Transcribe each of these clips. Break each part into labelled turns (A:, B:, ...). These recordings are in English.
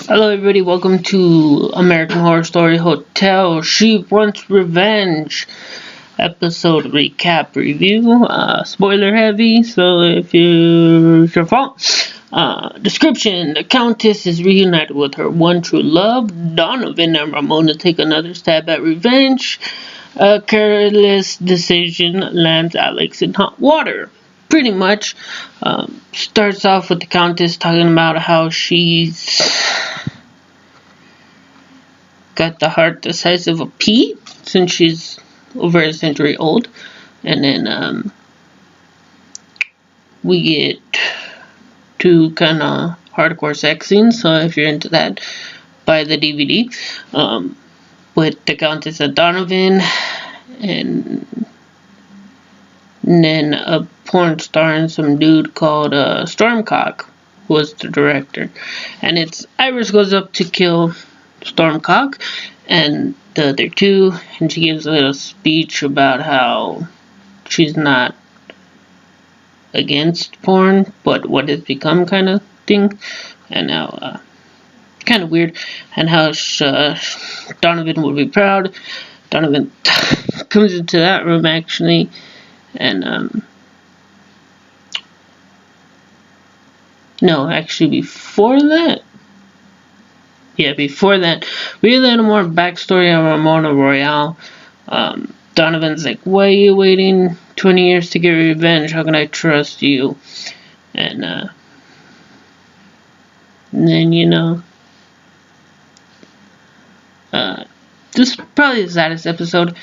A: Hello everybody, welcome to American Horror Story Hotel. She Wants Revenge episode recap review. Spoiler heavy, so if it's your fault. Description: the Countess is reunited with her one true love. Donovan and Ramona take another stab at revenge. A careless decision lands Alex in hot water. Pretty much. Starts off with the Countess talking about how she's got the heart the size of a pea since she's over a century old. And then we get two kind of hardcore sex scenes, so if you're into that, buy the DVD. With the Countess of Donovan and then a porn star and some dude called Stormcock was the director. And it's Iris goes up to kill Stormcock and the other two, and she gives a little speech about how she's not against porn, but what it's become kind of thing, and how kind of weird, and how Donovan would be proud. Donovan comes into that room actually, and no, actually before that. Yeah, before that, we get a little more backstory on Ramona Royale. Donovan's like, why are you waiting 20 years to get revenge? How can I trust you? And then, this is probably the saddest episode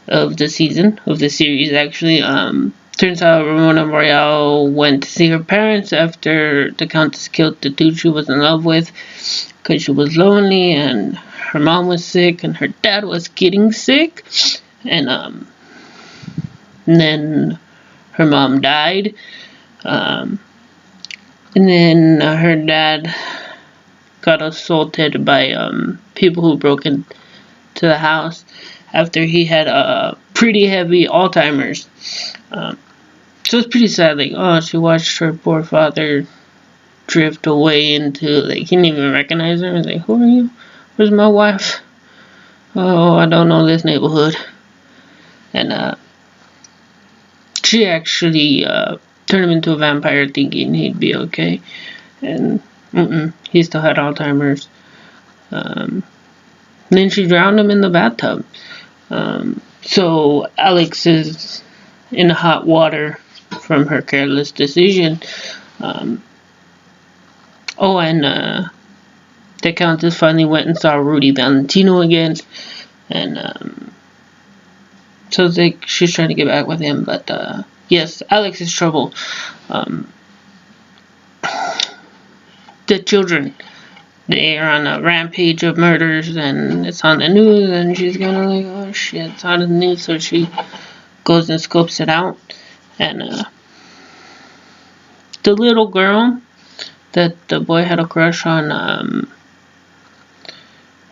A: of the season, of the series, actually. Turns out Ramona Royale went to see her parents after the Countess killed the dude she was in love with because she was lonely and her mom was sick and her dad was getting sick. And then her mom died. And then her dad got assaulted by people who broke into the house after he had pretty heavy Alzheimer's. So it's pretty sad, like, oh, she watched her poor father drift away into, like, he didn't even recognize her. I was like, who are you? Where's my wife? Oh, I don't know this neighborhood. And she actually turned him into a vampire thinking he'd be okay. And he still had Alzheimer's. Then she drowned him in the bathtub. So Alex is in hot water from her careless decision. And the Countess finally went and saw Rudy Valentino again, and so it's like she's trying to get back with him, but yes, Alex is trouble. The children, they are on a rampage of murders, and it's on the news, and she's kind of like, oh shit, it's on the news, so she goes and scopes it out. And the little girl that the boy had a crush on,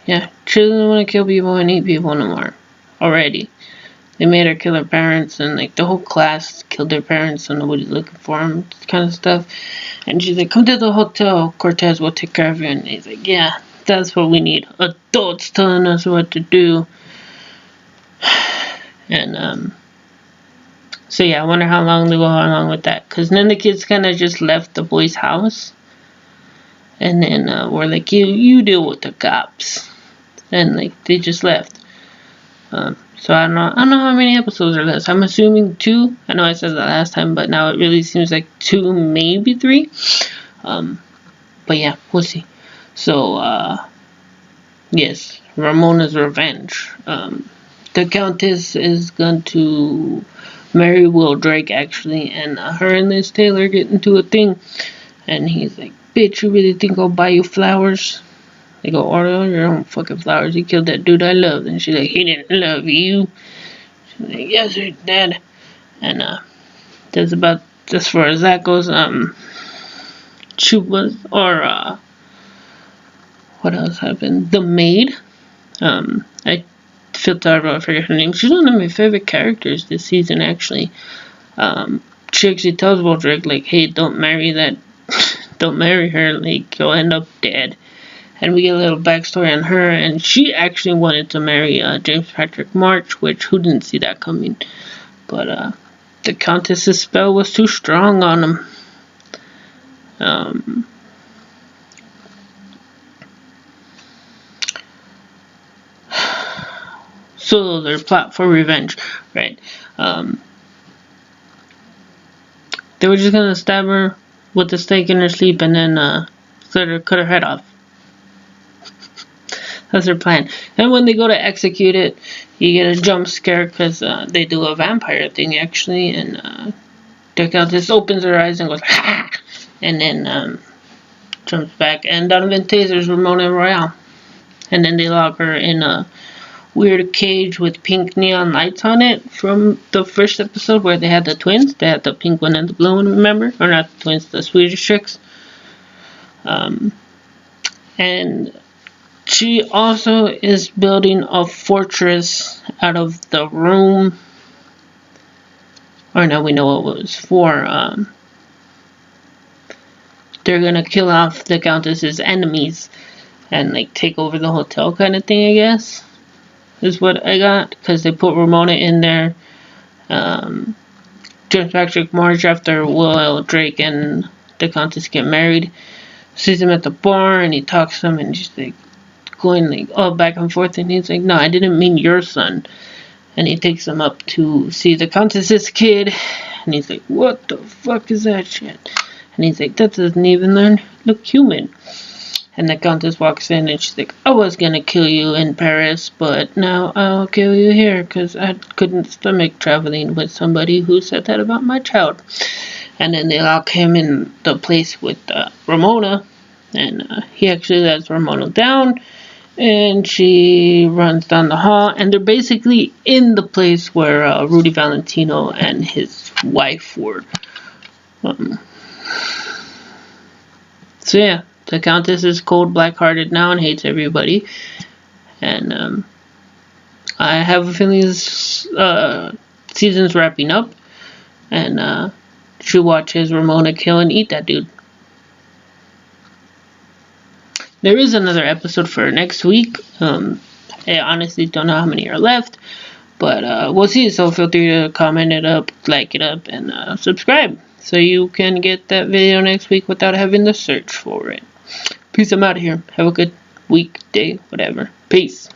A: she doesn't want to kill people and eat people no more. Already. They made her kill her parents, and like the whole class killed their parents, so nobody's looking for them, kind of stuff. And she's like, come to the hotel, Cortez will take care of you. And he's like, yeah, that's what we need. Adults telling us what to do. And so yeah, I wonder how long they go along with that. Because then the kids kind of just left the boy's house. And then we're like, you deal with the cops. And like they just left. So I don't know how many episodes are left. I'm assuming 2. I know I said that last time, but now it really seems like 2, maybe 3. But yeah, we'll see. So yes, Ramona's revenge. The Countess is going to marry Will Drake, actually, and her and Liz Taylor get into a thing, and he's like, bitch, you really think I'll buy you flowers? They go, order your own fucking flowers. You killed that dude I loved. And she's like, he didn't love you. She's like, yes, he did. And that's about as far as that goes. She was, or what else happened? The maid. I feel terrible. I forget her name. She's one of my favorite characters this season, actually. She actually tells Will Drake, like, hey, don't marry her. Like, you'll end up dead. And we get a little backstory on her, and she actually wanted to marry James Patrick March, which who didn't see that coming? But the Countess's spell was too strong on him. So their plot for revenge, right? They were just gonna stab her with a stake in her sleep and then cut her head off. That's their plan. And when they go to execute it, you get a jump scare because they do a vampire thing actually, and the Countess opens her eyes and goes ha, and then jumps back, and Donovan tasers Ramona Royale, and then they lock her in a weird cage with pink neon lights on it from the first episode where they had the twins. They had the pink one and the blue one, remember? Or not the twins, the Swedish chicks. And she also is building a fortress out of the room. Or now we know what it was for. They're gonna kill off the Countess's enemies and like take over the hotel kind of thing, I guess. Is what I got, because they put Ramona in there. James Patrick March, after Will Drake and the Countess get married, sees him at the bar and he talks to him and he's like going like all back and forth, and he's like, no, I didn't mean your son. And he takes him up to see the Countess's kid, and he's like, what the fuck is that shit? And he's like, that doesn't even look human. And the Countess walks in and she's like, I was gonna kill you in Paris, but now I'll kill you here because I couldn't stomach traveling with somebody who said that about my child. And then they lock him in the place with Ramona, and he actually lets Ramona down, and she runs down the hall, and they're basically in the place where Rudy Valentino and his wife were. So yeah. The Countess is cold, black-hearted now and hates everybody. And I have a feeling this season's wrapping up. And she watches Ramona kill and eat that dude. There is another episode for next week. I honestly don't know how many are left. But we'll see. So feel free to comment it up, like it up, and subscribe. So you can get that video next week without having to search for it. Peace, I'm out of here. Have a good week, day, whatever. Peace.